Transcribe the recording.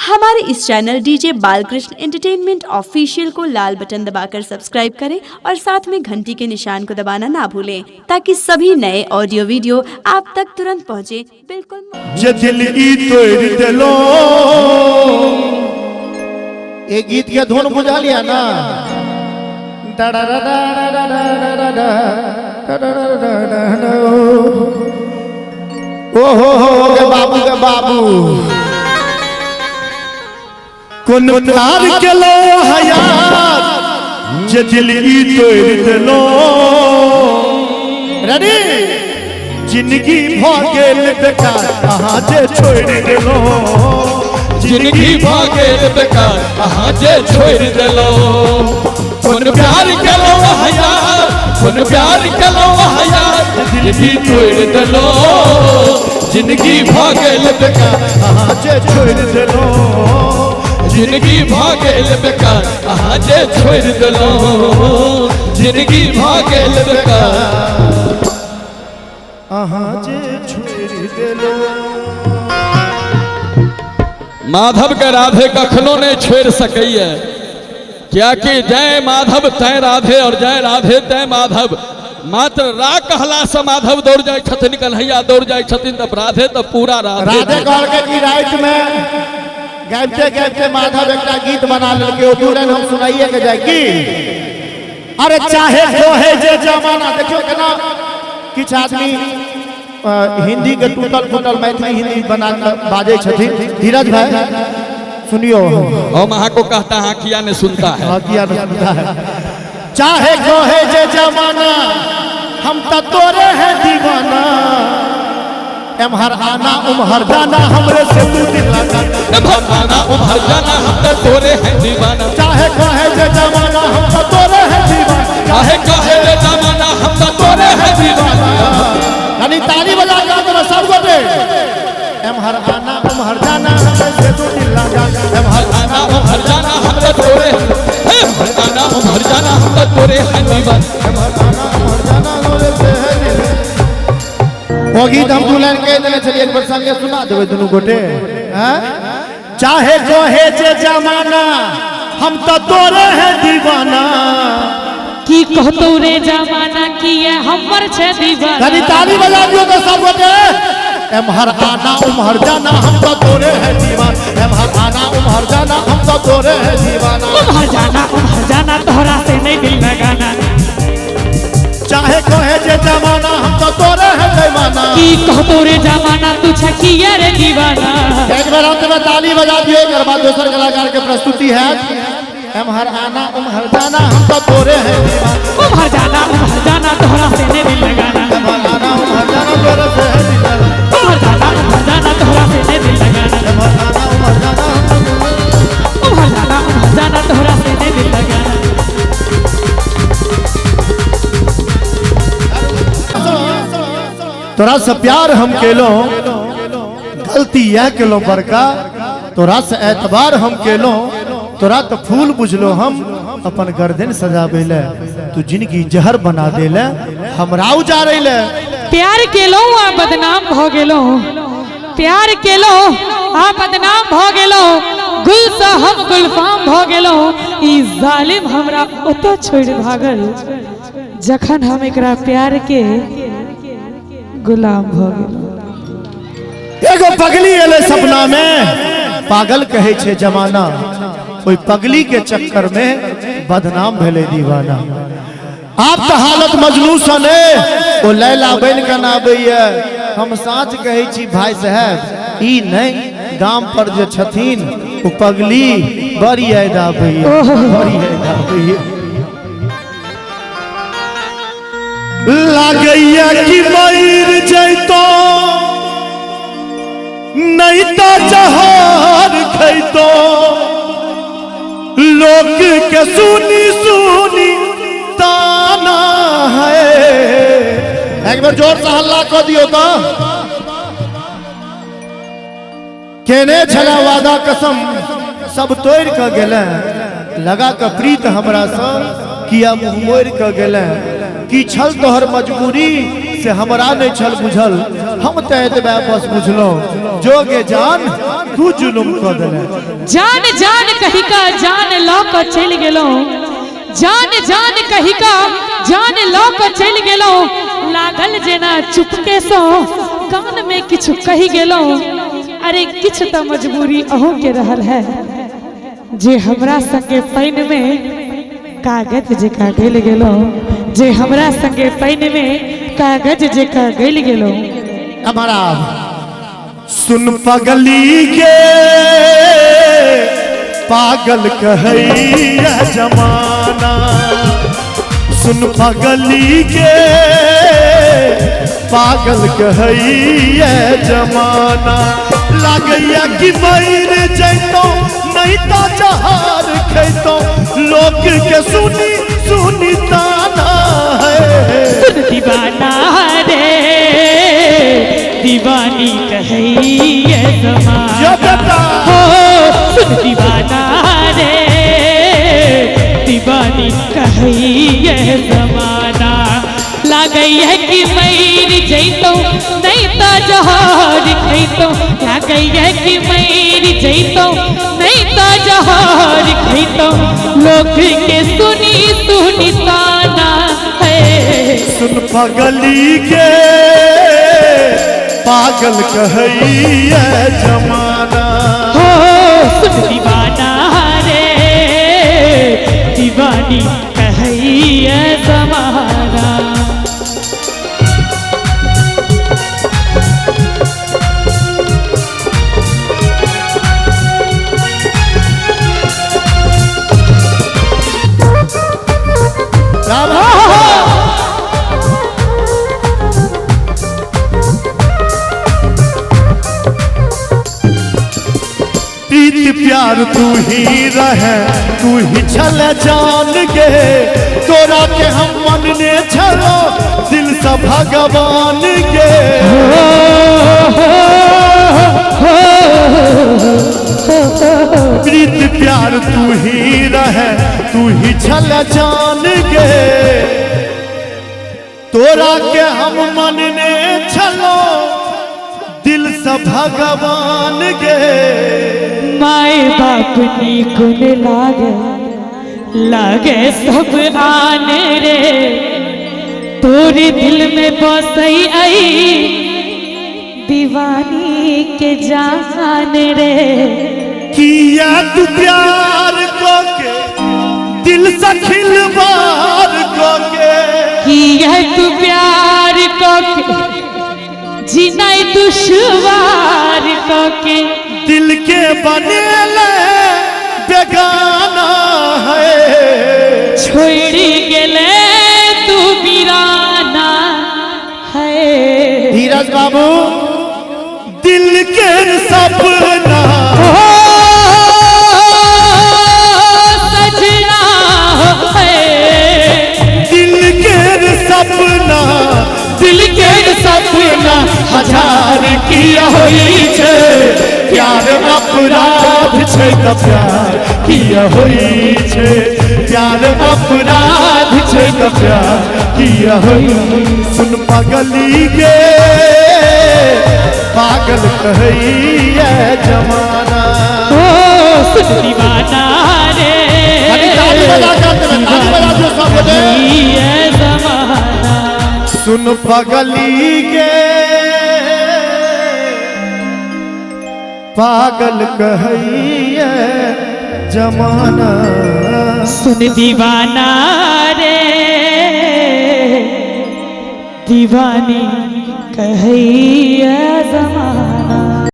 हमारे इस channel DJ Balkrishna entertainment official को लाल बटन दबाकर सब्सक्राइब करें और साथ में घंटी के निशान को दबाना ना भूलें ताकि सभी नए ऑडियो वीडियो आप तक तुरंत पहुंचे। बिल्कुल एक गीत के धुन बुझा लिया ना, ओहो बाबू के बाबू कोन प्यार के लो हयात जे दिल ई तोड़ देलो, रेडी जिंदगी भ गेल बेकार कहां जे छोड़ देलो, जिंदगी भ गेल बेकार कहां जे छोड़ देलो, कोन प्यार के लो हयात कोन प्यार के लो हयात दिल तोड़ देलो, जिंदगी भ गेल बेकार कहां जे छोड़ देलो, जिंदगी भ गेल बेकार कहां जे छोड़ देलो, जिंदगी भ गेल बेकार कहां जे छोड़ देलो। माधव के राधे कखनो नहीं छोड़ सकैया, क्या कि जय माधव तय राधे और जय राधे तय माधव, मात्र रा कहला से माधव दौड़ जाए छथिन, कन्हैया दौड़ जाए छथिन, तब राधे तो पूरा राधे राधे की राइट में गाइते गाइते माधव एक गीत बना लेके ओ तुरंत हम सुनाइए के जाए की अरे चाहे जो है जे जमाना। देखियो केना किछ आदमी हिंदी के टूटल फूटल मैथिली हिंदी बना बाजे छथिन। धीरज भाई सुनियो, हम अहाँ को कहता है किया नहीं सुनता है, हाँ किया नहीं सुनता है। चाहे जो है जे जमाना हम तो तोरे है दीवाना, एमहर आना उमहर जाना हमरे से तू दिल लगाना, एमहर आना उमहर जाना हम तो तोरे हैं दीवाना, चाहे कहे जे जमाना हम तो तोरे है दीवाना, चाहे कहे जे जमाना हम तो तोरे हैं दीवाना। यानी ताली बजा के तो सब गोटे एमहर आना उमहर जाना हमरे से तू दिल लगाना, एमहर आना उमहर जाना हम तो तोरे हैं, एमहर आना उमहर जाना हम तो तोरे हैं दीवाना, एमहर आना उमहर जाना हमरे से है दीवाना। वो गीत हम दुल्हन के देने चलिए एक बार संगे सुना देवे दोनों गोटे। चाहे जो है जे जमाना हम तो तोरे है दीवाना, की कहतो रे जमाना की ये हमर छे दीवाना। यानी ताली बजा दियो तो सब गोटे एमहर आना उमहर जाना हम तो तोरे है दीवाना, एमहर आना उमहर जाना हम तो तोरे है दीवाना, उमहर जाना तोहरा से नहीं दिल लगाना, चाहे कहे जे जमाना हम तो तोरे है दीवाना, की कहतो रे जमाना तू छकिया रे दीवाना। एक बार अंत में ताली बजा दियो, एक बार दूसरे कलाकार के प्रस्तुति है। एमहर आना उमहर जाना हम तो तोरे है दीवाना, उमहर जाना तोहरा से नहीं दिल लगाना, एमहर आना उमहर जाना तोरे से है दीवाना, उमहर जाना तोहरा से नहीं दिल लगाना, एमहर आना उमहर जाना तोहरा से नहीं दिल लगाना। तोरा से प्यार हम केलो गलती यह केलो बड़का, तोरा से एतबार हम केलो तोरा तो फूल बुझलो, हम अपन गर्दन सजाबे ले तू जिंदगी जहर बना देले हमरा उजारे ले। प्यार केलो आ बदनाम भ गेलो, प्यार केलो आ बदनाम भ गेलो, गुल से हम गुलफाम भ गेलो, ई जालिम हमरा ओतो छोड़ भागल जखन हम एकरा प्यार के गुलाम भ गेलो। एगो पगली एले सपना में पागल कहे छे जमाना, कोई पगली के चक्कर में बदनाम भेले दीवाना। आप तो हालत मजनू सने ओ लैला बन के ना आबैया, हम साच कहे छी भाई साहब ई नहीं गाम पर जे छथिन ओ पगली बड़ी याद आबैया, बड़ी याद आबैया। लागैया कि मर जैतो नहीं तो जहर खैतो, लोग के सुनी सुनी ताना है। एक बार जोर से हल्ला को दियो तो केने छला वादा कसम सब तोड़ के गेले, लगा के प्रीत हमरा से किया मुंह मोड़ के गेले, की छल तोहर मजबूरी से हमरा नहीं छल बुझल, हम तो एतबे बस बुझलो जोगे जान तू जुलुम कर देले। जान जान कही का जान लौ के चल गेलो, जान जान कही का जान लौ के चल गेलो, लागल जेना चुपके सो कान में किछु कही गेलो। अरे किछु तो मजबूरी अहू के रहल है, जे हमरा संगे पानी में कागज जेका गल गेलो, जे हमरा संगे पानी में कागज जेका गल गेलो। हमारा सुन पगली के पागल कहैया जमाना, सुन पगली के पागल कहैया जमाना। लागैया कि मर जैतो नहीं तो जहार खैतो, लोग के सुनी सुनी ताना है। सुन दीवाना रे दीवानी कहैया जमाना, हो सुन दीवाना रे दीवानी कहैया जमाना। लागई है कि मर जैतो नहीं तो जहार खैतो, लागई है कि मर जैतो नहीं तो जहार खैतो, लोग के सुनी सुनी ताना है। सुन पगली के पागल कहैया जमाना, हो सुन दीवाना रे दीवानी कहैया जमाना। प्रीत प्यार तू ही रहे, तू ही छल जान के, तोरा के हम मनने छलो दिल से भगवान के। प्रीत प्यार तू ही रहे, तू ही छल जान के, तोरा के हम मनने छलो दिल से भगवान के। माए बाप नी गुन लागे लागे सब आने रे, तोरे दिल में बसई आई दीवानी के जान रे। किया तू प्यार को के दिल से खिलवाड़ को के, किया तू प्यार को के जीना दुश्वार को के, दिल के बनेले बेगाना है। छोड़ी गेले तू वीराना है। धीरज बाबू दिल के सपना सजना है, दिल के सपना, दिल के सपना हजार किया होई छे, प्यार अपराध छे त प्यार किया होई छे, प्यार अपराध छे त प्यार किया होई। सुन पगली के पागल कहैया जमाना, ओ सुन दीवाना रे ताली बजा दो सब बजे। ये जमाना। सुन पगली के पागल कहैया जमाना, सुन दीवाना रे दीवानी कहैया जमाना।